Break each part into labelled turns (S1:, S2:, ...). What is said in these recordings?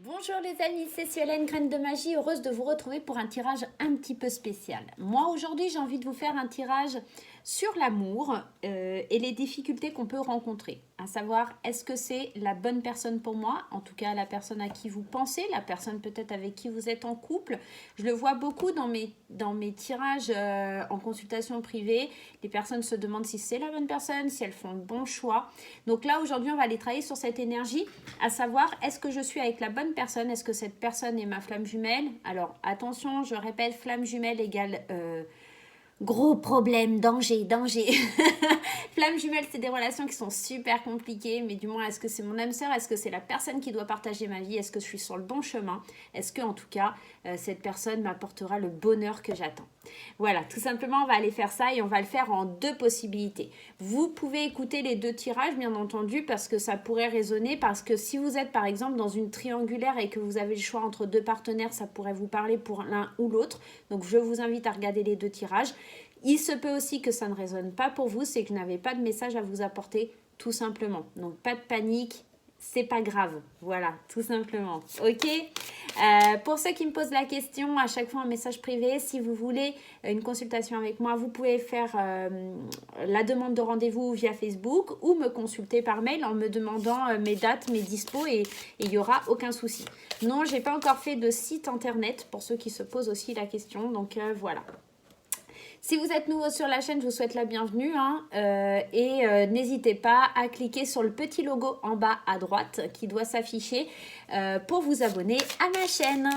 S1: Bonjour les amis, c'est Suelen, Graine de Magie, heureuse de vous retrouver pour un tirage un petit peu spécial. Moi aujourd'hui j'ai envie de vous faire un tirage sur l'amour et les difficultés qu'on peut rencontrer. À savoir, est-ce que c'est la bonne personne pour moi, en tout cas la personne à qui vous pensez, la personne peut-être avec qui vous êtes en couple. Je le vois beaucoup dans mes tirages en consultation privée. Les personnes se demandent si c'est la bonne personne, si elles font le bon choix. Donc là aujourd'hui on va aller travailler sur cette énergie, à savoir est-ce que je suis avec la bonne personne, est-ce que cette personne est ma flamme jumelle. Alors attention, je répète, flamme jumelle égale gros problème, danger. Flamme jumelle, c'est des relations qui sont super compliquées, mais du moins, est-ce que c'est mon âme sœur? Est-ce que c'est la personne qui doit partager ma vie? Est-ce que je suis sur le bon chemin? Est-ce que, en tout cas, cette personne m'apportera le bonheur que j'attends? Voilà, tout simplement, on va aller faire ça et on va le faire en deux possibilités. Vous pouvez écouter les deux tirages, bien entendu, parce que ça pourrait résonner, parce que si vous êtes, par exemple, dans une triangulaire et que vous avez le choix entre deux partenaires, ça pourrait vous parler pour l'un ou l'autre. Donc, je vous invite à regarder les deux tirages. Il se peut aussi que ça ne résonne pas pour vous, c'est que je n'avais pas de message à vous apporter, tout simplement. Donc, pas de panique, c'est pas grave. Voilà, tout simplement. Ok. Pour ceux qui me posent la question, à chaque fois en message privé, si vous voulez une consultation avec moi, vous pouvez faire la demande de rendez-vous via Facebook ou me consulter par mail en me demandant mes dates, mes dispos et il n'y aura aucun souci. Non, j'ai pas encore fait de site internet pour ceux qui se posent aussi la question. Donc, voilà. Si vous êtes nouveau sur la chaîne, je vous souhaite la bienvenue n'hésitez pas à cliquer sur le petit logo en bas à droite qui doit s'afficher pour vous abonner à ma chaîne.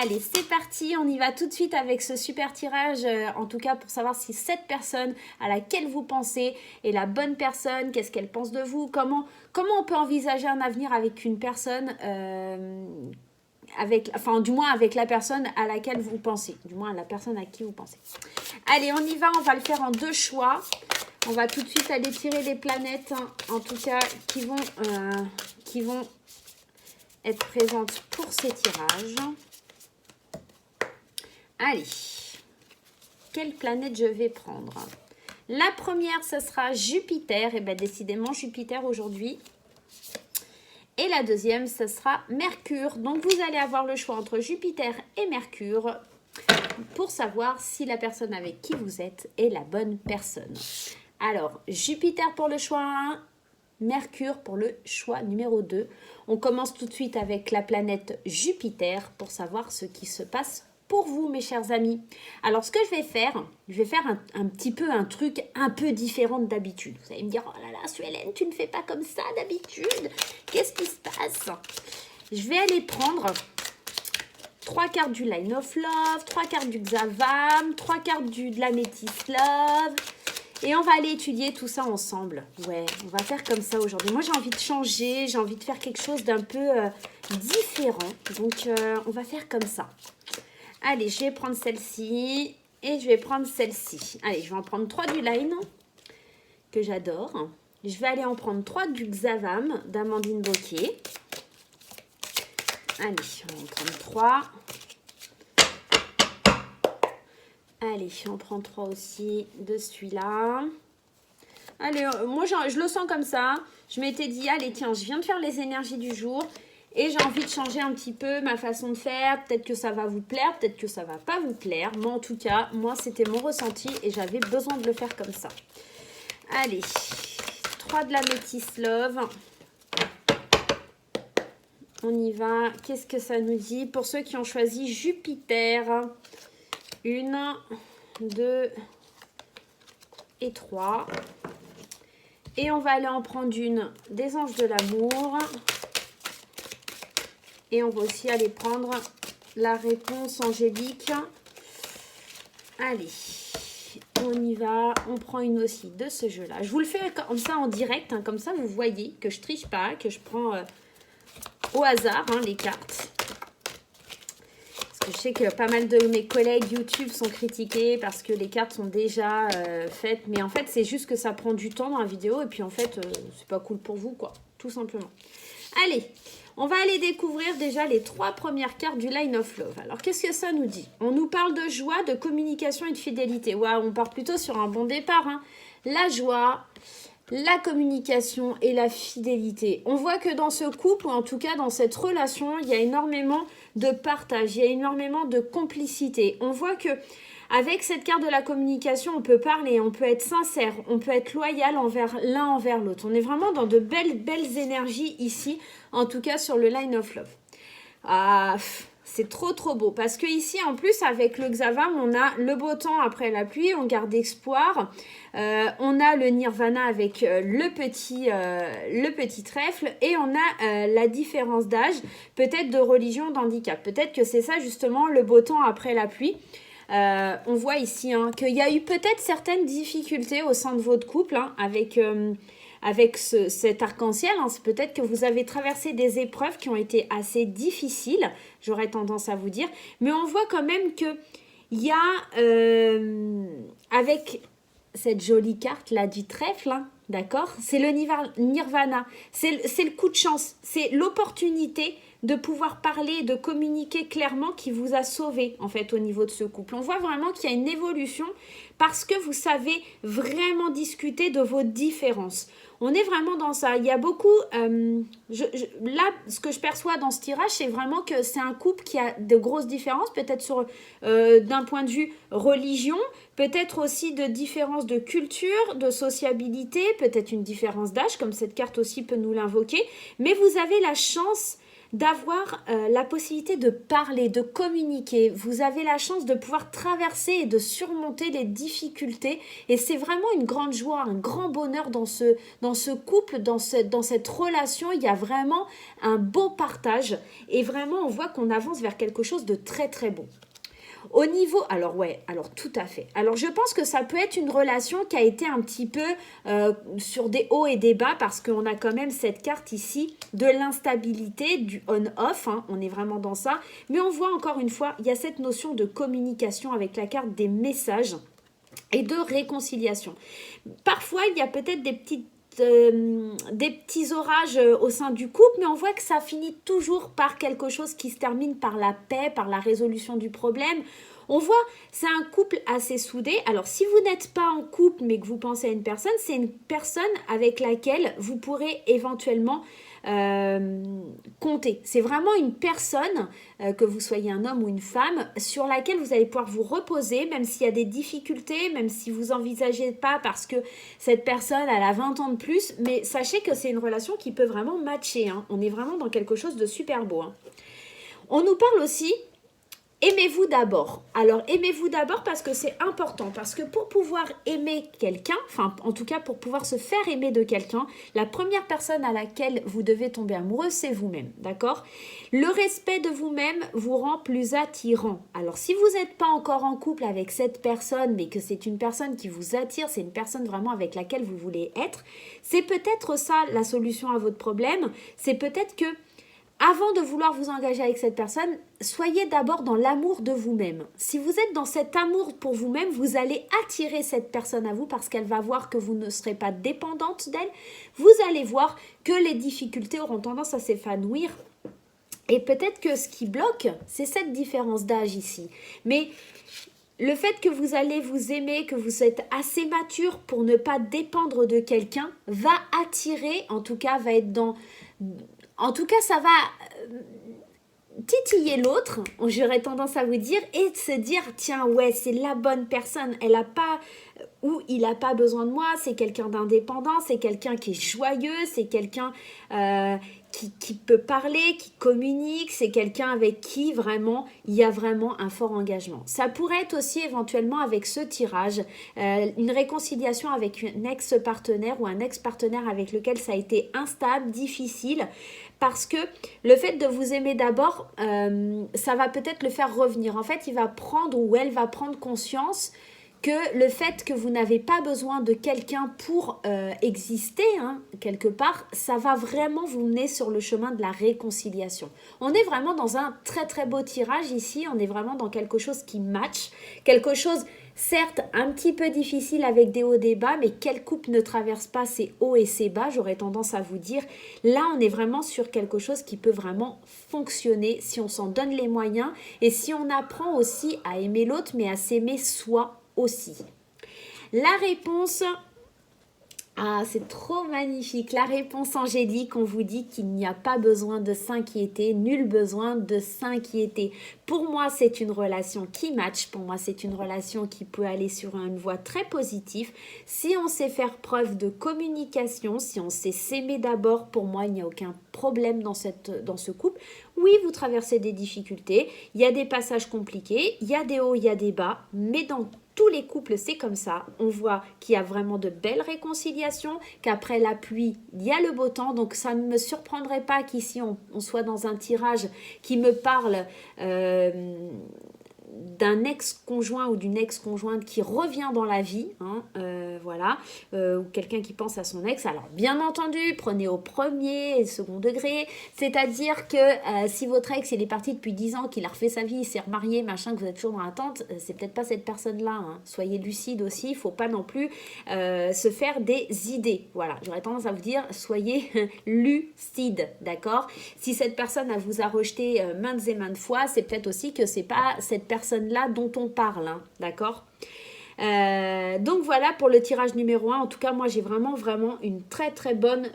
S1: Allez, c'est parti, on y va tout de suite avec ce super tirage, en tout cas pour savoir si cette personne à laquelle vous pensez est la bonne personne, qu'est-ce qu'elle pense de vous, comment on peut envisager un avenir avec une personne du moins avec la personne à laquelle vous pensez, du moins la personne à qui vous pensez. Allez, on y va, on va le faire en deux choix. On va tout de suite aller tirer les planètes, en tout cas, qui vont être présentes pour ces tirages. Allez, quelle planète je vais prendre? La première, ce sera Jupiter. Et bien, décidément, Jupiter aujourd'hui. Et la deuxième, ce sera Mercure. Donc, vous allez avoir le choix entre Jupiter et Mercure pour savoir si la personne avec qui vous êtes est la bonne personne. Alors, Jupiter pour le choix 1, Mercure pour le choix numéro 2. On commence tout de suite avec la planète Jupiter pour savoir ce qui se passe pour vous, mes chers amis. Alors, ce que je vais faire un petit peu un truc un peu différent d'habitude. Vous allez me dire, oh là là, Suelen, tu ne fais pas comme ça d'habitude. Qu'est-ce qui se passe? Je vais aller prendre 3 cartes du Line of Love, 3 cartes du Xavam, 3 cartes de l'Améthyst Love. Et on va aller étudier tout ça ensemble. Ouais, on va faire comme ça aujourd'hui. Moi, j'ai envie de changer, j'ai envie de faire quelque chose d'un peu différent. Donc, on va faire comme ça. Allez, je vais prendre celle-ci et je vais prendre celle-ci. Allez, je vais en prendre 3 du Line, que j'adore. Je vais aller en prendre 3 du Xavam d'Amandine Bocquet. Allez, on va en prendre 3. Allez, on prend 3 aussi de celui-là. Allez, moi, je le sens comme ça. Je m'étais dit, allez, tiens, je viens de faire les énergies du jour. Et j'ai envie de changer un petit peu ma façon de faire. Peut-être que ça va vous plaire, peut-être que ça ne va pas vous plaire. Mais en tout cas, moi, c'était mon ressenti et j'avais besoin de le faire comme ça. Allez, 3 de l'Améthyst Love. On y va. Qu'est-ce que ça nous dit? Pour ceux qui ont choisi Jupiter, 1, 2 et 3. Et on va aller en prendre une des anges de l'amour. Et on va aussi aller prendre la réponse angélique. Allez, on y va. On prend une aussi de ce jeu-là. Je vous le fais comme ça en direct. Comme ça, vous voyez que je triche pas, que je prends au hasard les cartes. Parce que je sais que pas mal de mes collègues YouTube sont critiqués parce que les cartes sont déjà faites. Mais en fait, c'est juste que ça prend du temps dans la vidéo. Et puis en fait, c'est pas cool pour vous, quoi. Tout simplement. Allez, on va aller découvrir déjà les 3 premières cartes du Line of Love. Alors, qu'est-ce que ça nous dit? On nous parle de joie, de communication et de fidélité. Waouh, on part plutôt sur un bon départ. La joie, La communication et la fidélité. On voit que dans ce couple, ou en tout cas dans cette relation, il y a énormément de partage, il y a énormément de complicité. On voit que avec cette carte de la communication, on peut parler, on peut être sincère, on peut être loyal l'un envers l'autre. On est vraiment dans de belles énergies ici, en tout cas sur le line of love. Ah, c'est trop beau parce que ici en plus avec le Xavam on a le beau temps après la pluie, on garde espoir, on a le Nirvana avec le petit trèfle et on a la différence d'âge, peut-être de religion, d'handicap, peut-être que c'est ça justement le beau temps après la pluie. On voit ici qu'il y a eu peut-être certaines difficultés au sein de votre couple avec cet arc-en-ciel. C'est peut-être que vous avez traversé des épreuves qui ont été assez difficiles, j'aurais tendance à vous dire. Mais on voit quand même qu'il y a, avec cette jolie carte là du trèfle, d'accord, c'est le Nirvana, c'est le coup de chance, c'est l'opportunité de pouvoir parler, de communiquer clairement qui vous a sauvé en fait au niveau de ce couple. On voit vraiment qu'il y a une évolution parce que vous savez vraiment discuter de vos différences. On est vraiment dans ça. Il y a beaucoup... là, ce que je perçois dans ce tirage, c'est vraiment que c'est un couple qui a de grosses différences, peut-être d'un point de vue religion, peut-être aussi de différences de culture, de sociabilité, peut-être une différence d'âge, comme cette carte aussi peut nous l'invoquer. Mais vous avez la chance d'avoir la possibilité de parler, de communiquer. Vous avez la chance de pouvoir traverser et de surmonter les difficultés. Et c'est vraiment une grande joie, un grand bonheur dans ce couple, dans cette relation. Il y a vraiment un beau partage. Et vraiment, on voit qu'on avance vers quelque chose de très beau. Au niveau, alors tout à fait. Alors je pense que ça peut être une relation qui a été un petit peu sur des hauts et des bas parce qu'on a quand même cette carte ici de l'instabilité, du on-off, on est vraiment dans ça. Mais on voit encore une fois, il y a cette notion de communication avec la carte des messages et de réconciliation. Parfois, il y a peut-être des petits orages au sein du couple, mais on voit que ça finit toujours par quelque chose qui se termine par la paix, par la résolution du problème. On voit, c'est un couple assez soudé. Alors, si vous n'êtes pas en couple, mais que vous pensez à une personne, c'est une personne avec laquelle vous pourrez éventuellement compter. C'est vraiment une personne, que vous soyez un homme ou une femme, sur laquelle vous allez pouvoir vous reposer, même s'il y a des difficultés, même si vous n'envisagez pas parce que cette personne, elle a 20 ans de plus, mais sachez que c'est une relation qui peut vraiment matcher. On est vraiment dans quelque chose de super beau. On nous parle aussi aimez-vous d'abord. Alors, aimez-vous d'abord parce que c'est important. Parce que pour pouvoir aimer quelqu'un, enfin, en tout cas, pour pouvoir se faire aimer de quelqu'un, la première personne à laquelle vous devez tomber amoureux, c'est vous-même. D'accord ? Le respect de vous-même vous rend plus attirant. Alors, si vous n'êtes pas encore en couple avec cette personne, mais que c'est une personne qui vous attire, c'est une personne vraiment avec laquelle vous voulez être, c'est peut-être ça la solution à votre problème. C'est peut-être que avant de vouloir vous engager avec cette personne, soyez d'abord dans l'amour de vous-même. Si vous êtes dans cet amour pour vous-même, vous allez attirer cette personne à vous parce qu'elle va voir que vous ne serez pas dépendante d'elle. Vous allez voir que les difficultés auront tendance à s'évanouir. Et peut-être que ce qui bloque, c'est cette différence d'âge ici. Mais le fait que vous allez vous aimer, que vous êtes assez mature pour ne pas dépendre de quelqu'un, va attirer, en tout cas, va être dans... En tout cas, ça va titiller l'autre, j'aurais tendance à vous dire, et de se dire, tiens, ouais, c'est la bonne personne, elle a pas, ou il n'a pas besoin de moi, c'est quelqu'un d'indépendant, c'est quelqu'un qui est joyeux, c'est quelqu'un qui peut parler, qui communique, c'est quelqu'un avec qui vraiment, il y a vraiment un fort engagement. Ça pourrait être aussi éventuellement avec ce tirage, une réconciliation avec un ex-partenaire ou un ex-partenaire avec lequel ça a été instable, difficile, parce que le fait de vous aimer d'abord, ça va peut-être le faire revenir. En fait, il va prendre ou elle va prendre conscience que le fait que vous n'avez pas besoin de quelqu'un pour exister, quelque part, ça va vraiment vous mener sur le chemin de la réconciliation. On est vraiment dans un très beau tirage ici, on est vraiment dans quelque chose qui match, quelque chose certes un petit peu difficile avec des hauts et des bas, mais quel couple ne traverse pas ces hauts et ces bas, j'aurais tendance à vous dire. Là, on est vraiment sur quelque chose qui peut vraiment fonctionner si on s'en donne les moyens et si on apprend aussi à aimer l'autre, mais à s'aimer soi aussi. La réponse Ah, c'est trop magnifique. La réponse angélique, on vous dit qu'il n'y a pas besoin de s'inquiéter, nul besoin de s'inquiéter. Pour moi, c'est une relation qui match. Pour moi, c'est une relation qui peut aller sur une voie très positive. Si on sait faire preuve de communication, si on sait s'aimer d'abord, pour moi, il n'y a aucun problème dans ce couple. Oui, vous traversez des difficultés, il y a des passages compliqués, il y a des hauts, il y a des bas, mais dans tous les couples, c'est comme ça. On voit qu'il y a vraiment de belles réconciliations, qu'après la pluie, il y a le beau temps. Donc, ça ne me surprendrait pas qu'ici, on soit dans un tirage qui me parle d'un ex-conjoint ou d'une ex-conjointe qui revient dans la vie, hein, voilà, ou quelqu'un qui pense à son ex. Alors, bien entendu, prenez au premier et second degré, c'est-à-dire que si votre ex, il est parti depuis 10 ans, qu'il a refait sa vie, il s'est remarié, machin, que vous êtes toujours dans l'attente, c'est peut-être pas cette personne-là, hein. Soyez lucide aussi, il ne faut pas non plus se faire des idées, voilà, j'aurais tendance à vous dire, soyez lucide, d'accord? Si cette personne vous a rejeté maintes et maintes fois, c'est peut-être aussi que c'est pas cette personne-là dont on parle, hein, d'accord? Donc voilà pour le tirage numéro 1. En tout cas, moi, j'ai vraiment une très très bonne...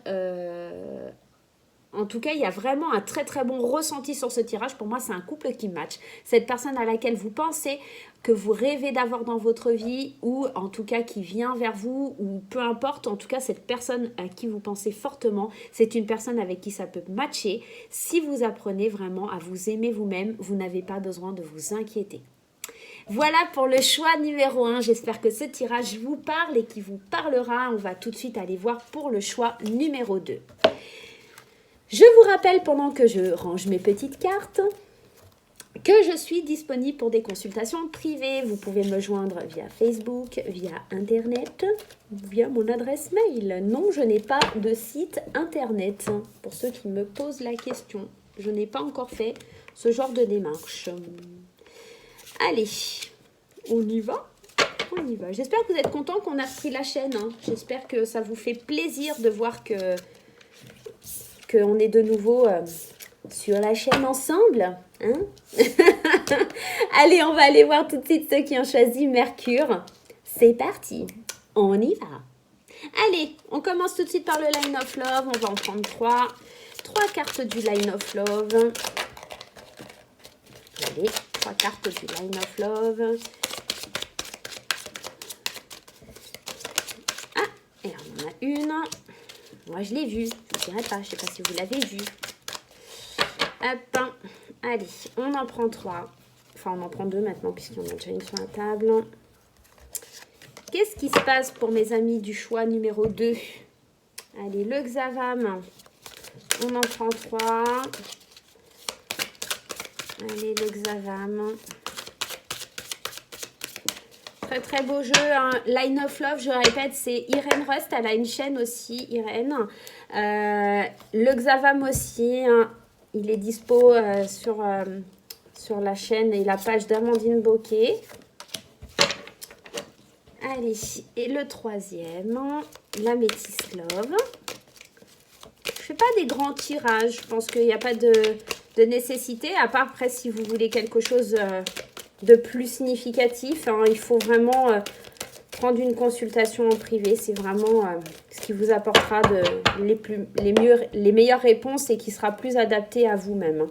S1: En tout cas, il y a vraiment un très très bon ressenti sur ce tirage. Pour moi, c'est un couple qui match. Cette personne à laquelle vous pensez, que vous rêvez d'avoir dans votre vie, ou en tout cas qui vient vers vous, ou peu importe, en tout cas cette personne à qui vous pensez fortement, c'est une personne avec qui ça peut matcher. Si vous apprenez vraiment à vous aimer vous-même, vous n'avez pas besoin de vous inquiéter. Voilà pour le choix numéro 1. J'espère que ce tirage vous parle et qu'il vous parlera. On va tout de suite aller voir pour le choix numéro 2. Je vous rappelle, pendant que je range mes petites cartes, que je suis disponible pour des consultations privées. Vous pouvez me joindre via Facebook, via Internet, via mon adresse mail. Non, je n'ai pas de site Internet. Pour ceux qui me posent la question, je n'ai pas encore fait ce genre de démarche. Allez, on y va? On y va. J'espère que vous êtes contents qu'on a repris la chaîne, hein. J'espère que ça vous fait plaisir de voir qu'on est de nouveau sur la chaîne ensemble, hein. Allez, on va aller voir tout de suite ceux qui ont choisi Mercure. C'est parti, on y va. Allez, on commence tout de suite par le Line of Love. On va en prendre 3 cartes du Line of Love. Allez, 3 cartes du Line of Love. Ah, et on en a une. Moi, je l'ai vue. Je ne dirais pas. Je ne sais pas si vous l'avez vue. Hop. Allez, on en prend 3. Enfin, on en prend 2 maintenant, puisqu'il y en a déjà une sur la table. Qu'est-ce qui se passe pour mes amis du choix numéro 2? Allez, le Xavam. On en prend 3. Allez, le Xavam. Très très beau jeu, hein. Line of Love, je répète, c'est Irène Rust. Elle a une chaîne aussi, Irène. Le Xavam aussi, hein. Il est dispo sur la chaîne et la page d'Amandine Bocquet. Allez, et le troisième, la Métis Love. Je ne fais pas des grands tirages, je pense qu'il n'y a pas de nécessité, à part après si vous voulez quelque chose de plus significatif, hein, il faut vraiment prendre une consultation en privé. C'est vraiment ce qui vous apportera les meilleures réponses et qui sera plus adapté à vous-même, hein,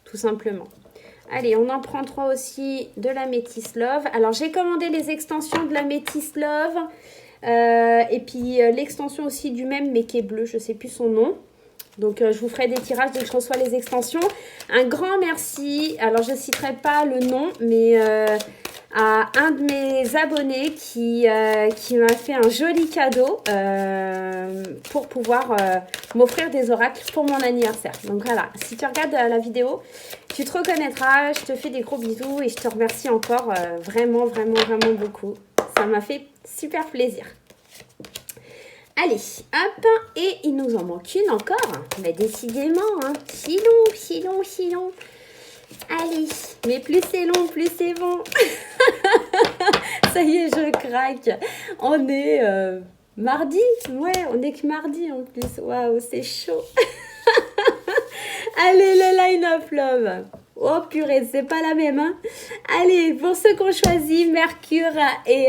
S1: tout simplement. Allez, on en prend 3 aussi de la Métis Love. Alors, j'ai commandé les extensions de la Métis Love et puis l'extension aussi du même, mais qui est bleu, je ne sais plus son nom. Donc, je vous ferai des tirages dès que je reçois les extensions. Un grand merci. Alors, je ne citerai pas le nom, mais à un de mes abonnés qui m'a fait un joli cadeau pour pouvoir m'offrir des oracles pour mon anniversaire. Donc, voilà. Si tu regardes la vidéo, tu te reconnaîtras. Je te fais des gros bisous et je te remercie encore vraiment, vraiment, vraiment beaucoup. Ça m'a fait super plaisir. Allez, hop, et il nous en manque une encore. Mais décidément, hein, si long, si long, si long. Allez, mais plus c'est long, plus c'est bon. Ça y est, je craque. On est mardi. Ouais, on est que mardi en plus. Waouh, c'est chaud. Allez, le Line of Love. Oh purée, c'est pas la même, hein. Allez, pour ceux qui ont choisi Mercure, et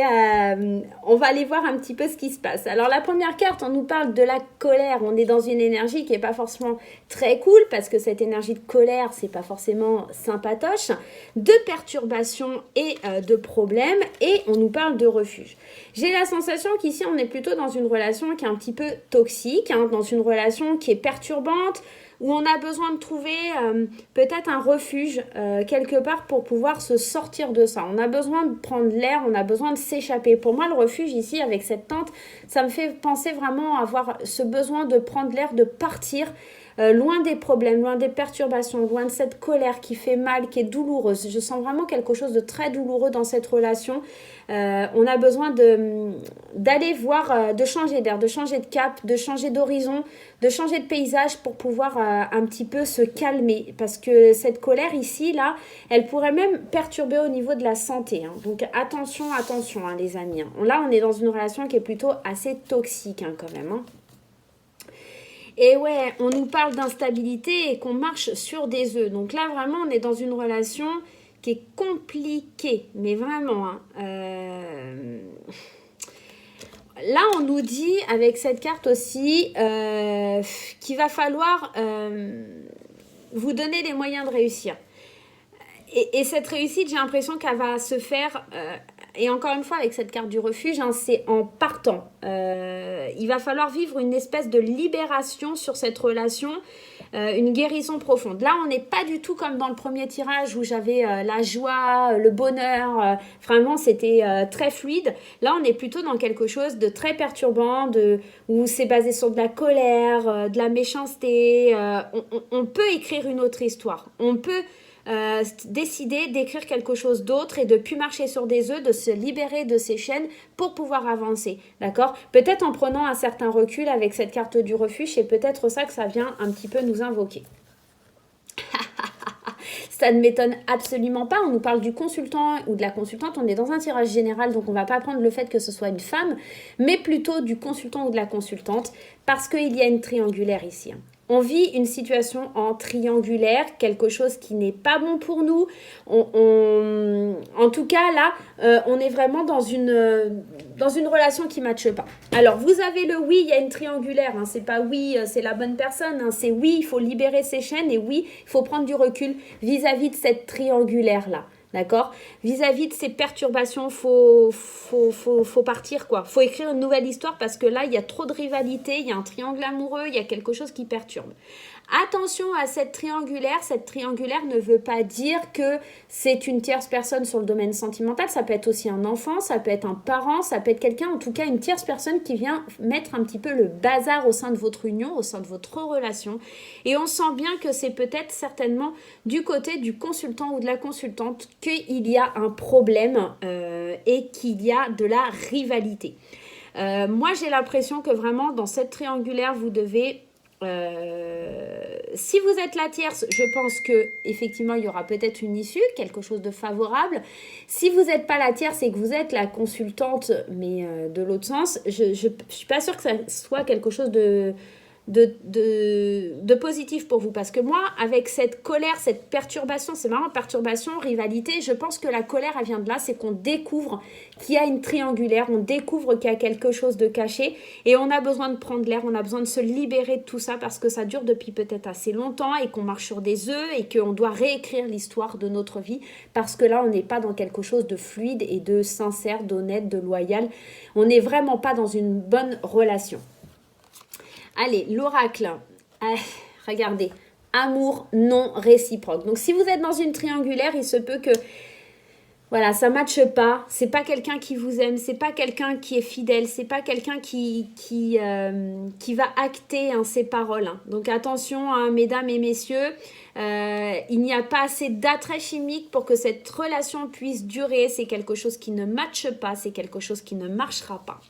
S1: on va aller voir un petit peu ce qui se passe. Alors la première carte, on nous parle de la colère. On est dans une énergie qui n'est pas forcément très cool, parce que cette énergie de colère, c'est pas forcément sympatoche, de perturbation et de problèmes, et on nous parle de refuge. J'ai la sensation qu'ici, on est plutôt dans une relation qui est un petit peu toxique, hein, dans une relation qui est perturbante, où on a besoin de trouver peut-être un refuge quelque part pour pouvoir se sortir de ça. On a besoin de prendre l'air, on a besoin de s'échapper. Pour moi, le refuge ici, avec cette tente, ça me fait penser vraiment à avoir ce besoin de prendre l'air, de partir loin des problèmes, loin des perturbations, loin de cette colère qui fait mal, qui est douloureuse. Je sens vraiment quelque chose de très douloureux dans cette relation. On a besoin d'aller voir, de changer d'air, de changer de cap, de changer d'horizon, de changer de paysage pour pouvoir un petit peu se calmer. Parce que cette colère ici, là, elle pourrait même perturber au niveau de la santé, hein. Donc attention, attention, hein, les amis, hein. Là, on est dans une relation qui est plutôt assez toxique, hein, quand même, hein. Et ouais, on nous parle d'instabilité et qu'on marche sur des œufs. Donc là, vraiment, on est dans une relation qui est compliquée. Mais vraiment, hein. Là, on nous dit, avec cette carte aussi, qu'il va falloir vous donner les moyens de réussir. Et cette réussite, j'ai l'impression qu'elle va se faire... et encore une fois, avec cette carte du refuge, hein, c'est en partant. Il va falloir vivre une espèce de libération sur cette relation, une guérison profonde. Là, on n'est pas du tout comme dans le premier tirage où j'avais la joie, le bonheur. Vraiment, c'était très fluide. Là, on est plutôt dans quelque chose de très perturbant, où c'est basé sur de la colère, de la méchanceté. On peut écrire une autre histoire. On peut... décider d'écrire quelque chose d'autre et de plus marcher sur des œufs, de se libérer de ces chaînes pour pouvoir avancer, d'accord? Peut-être en prenant un certain recul avec cette carte du refuge, c'est peut-être ça que ça vient un petit peu nous invoquer. Ça ne m'étonne absolument pas, on nous parle du consultant ou de la consultante, on est dans un tirage général, donc on ne va pas prendre le fait que ce soit une femme, mais plutôt du consultant ou de la consultante, parce qu'il y a une triangulaire ici, hein. On vit une situation en triangulaire, quelque chose qui n'est pas bon pour nous. En tout cas, là, on est vraiment dans une relation qui ne matche pas. Alors, vous avez le oui, il y a une triangulaire. Hein, c'est pas oui, c'est la bonne personne. Hein, c'est oui, il faut libérer ses chaînes. Et oui, il faut prendre du recul vis-à-vis de cette triangulaire-là. D'accord? Vis-à-vis de ces perturbations, faut partir, quoi. Faut écrire une nouvelle histoire parce que là, il y a trop de rivalité, il y a un triangle amoureux, il y a quelque chose qui perturbe. Attention à cette triangulaire. Cette triangulaire ne veut pas dire que c'est une tierce personne sur le domaine sentimental. Ça peut être aussi un enfant, ça peut être un parent, ça peut être quelqu'un, en tout cas une tierce personne qui vient mettre un petit peu le bazar au sein de votre union, au sein de votre relation. Et on sent bien que c'est peut-être certainement du côté du consultant ou de la consultante qu'il y a un problème et qu'il y a de la rivalité. Moi, j'ai l'impression que vraiment, dans cette triangulaire, vous devez... si vous êtes la tierce, je pense que effectivement il y aura peut-être une issue, quelque chose de favorable. Si vous n'êtes pas la tierce et que vous êtes la consultante, mais de l'autre sens, je suis pas sûre que ça soit quelque chose de positif pour vous, parce que moi, avec cette colère, cette perturbation, c'est vraiment perturbation, rivalité, je pense que la colère, elle vient de là, c'est qu'on découvre qu'il y a une triangulaire, on découvre qu'il y a quelque chose de caché, et on a besoin de prendre l'air, on a besoin de se libérer de tout ça, parce que ça dure depuis peut-être assez longtemps, et qu'on marche sur des œufs, et qu'on doit réécrire l'histoire de notre vie, parce que là, on n'est pas dans quelque chose de fluide, et de sincère, d'honnête, de loyal, on n'est vraiment pas dans une bonne relation. Allez, l'oracle, regardez, amour non réciproque. Donc, si vous êtes dans une triangulaire, il se peut que, voilà, ça ne matche pas. C'est pas quelqu'un qui vous aime, c'est pas quelqu'un qui est fidèle, c'est pas quelqu'un qui va acter ses paroles. Hein. Donc, attention, hein, mesdames et messieurs, il n'y a pas assez d'attrait chimique pour que cette relation puisse durer. C'est quelque chose qui ne matche pas, c'est quelque chose qui ne marchera pas.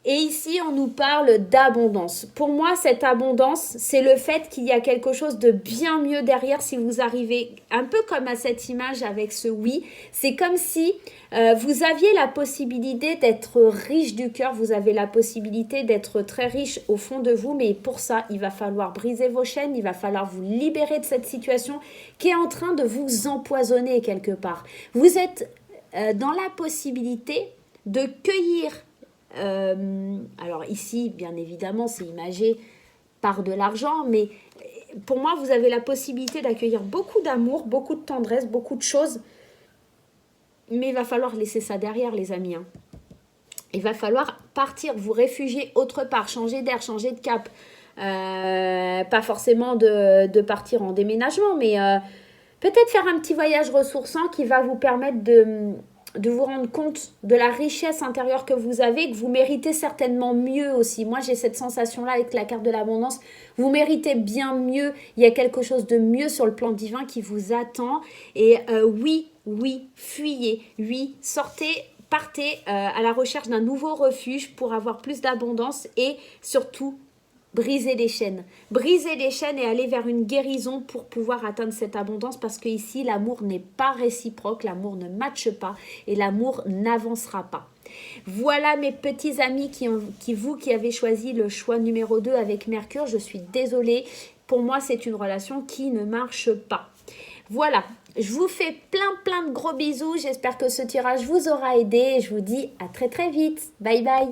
S1: Et ici, on nous parle d'abondance. Pour moi, cette abondance, c'est le fait qu'il y a quelque chose de bien mieux derrière si vous arrivez, un peu comme à cette image avec ce oui. C'est comme si vous aviez la possibilité d'être riche du cœur, vous avez la possibilité d'être très riche au fond de vous, mais pour ça, il va falloir briser vos chaînes, il va falloir vous libérer de cette situation qui est en train de vous empoisonner quelque part. Vous êtes dans la possibilité de cueillir. Alors ici, bien évidemment, c'est imagé par de l'argent, mais pour moi, vous avez la possibilité d'accueillir beaucoup d'amour, beaucoup de tendresse, beaucoup de choses, mais il va falloir laisser ça derrière, les amis. Hein. Il va falloir partir, vous réfugier autre part, changer d'air, changer de cap. Pas forcément de partir en déménagement, mais peut-être faire un petit voyage ressourçant qui va vous permettre de vous rendre compte de la richesse intérieure que vous avez, que vous méritez certainement mieux aussi. Moi, j'ai cette sensation-là avec la carte de l'abondance. Vous méritez bien mieux. Il y a quelque chose de mieux sur le plan divin qui vous attend. Et oui, fuyez. Oui, sortez, partez à la recherche d'un nouveau refuge pour avoir plus d'abondance et surtout briser les chaînes. Briser les chaînes et aller vers une guérison pour pouvoir atteindre cette abondance parce que ici, l'amour n'est pas réciproque, l'amour ne matche pas et l'amour n'avancera pas. Voilà mes petits amis qui avez choisi le choix numéro 2 avec Mercure. Je suis désolée. Pour moi, c'est une relation qui ne marche pas. Voilà. Je vous fais plein de gros bisous. J'espère que ce tirage vous aura aidé. Je vous dis à très vite. Bye bye.